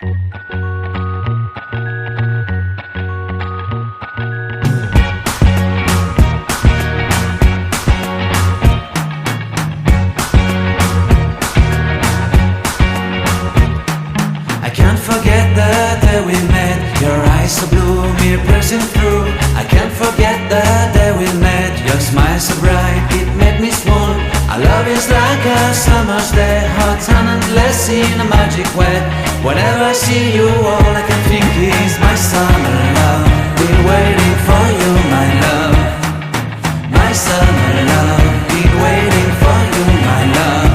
I can't forget the day we met. Your eyes so blue, me piercing through. I can't forget the day we met. Your smile so bright, it made me swoon. Our love is like a summer's day, hot and endless in a magic way. Whenever I see you, all I can think is my summer love. Been waiting for you, my love. My summer love. Been waiting for you, my love.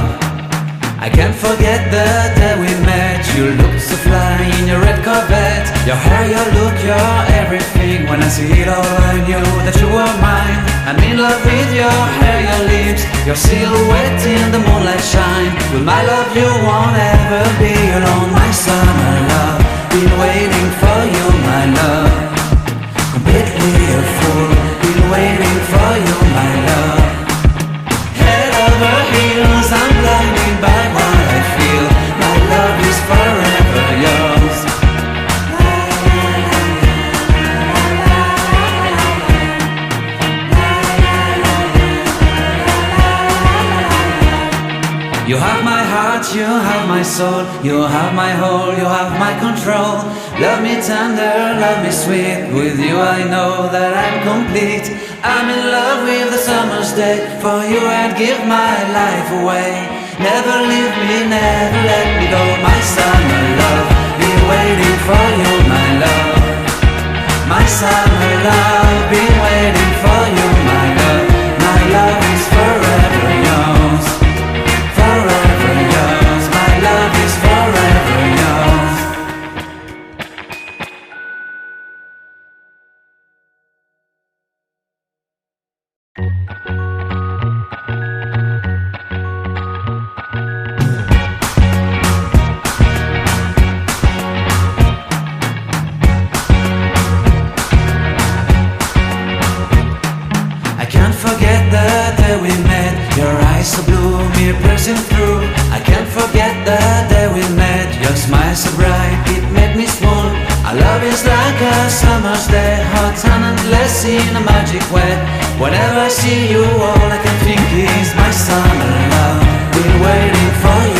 I can't forget the day we met. You looked so fly in your red Corvette. Your hair, your look, your everything. When I see it all, I knew that you were mine. I'm in love with your hair, your lips, your silhouette in the moonlight shine. With my love you won't ever be alone. My summer love, been waiting for you, my love. Completely a fool, been waiting for you, my love. Head over heels, I'm blinded by what I feel. My love is forever yours. You have my heart, you have my soul, you have my whole, you have my control. Love me tender, love me sweet. With you I know that I'm complete. I'm in love with the summer's day. For you I'd give my life away. Never leave me, never let me go. My summer love, been waiting for you, my love. My summer love, been waiting for you, my love. My love is forever yours. Forever yours, my love is forever yours. I can't forget the day we met. Your eyes so blue, me piercing through. I can't forget the day we met. Your smile so bright, it made me swoon. Our love is like a summer's day, hot and endless in a magic way. Whenever I see you, all I can think is my summer love. Been waiting for you.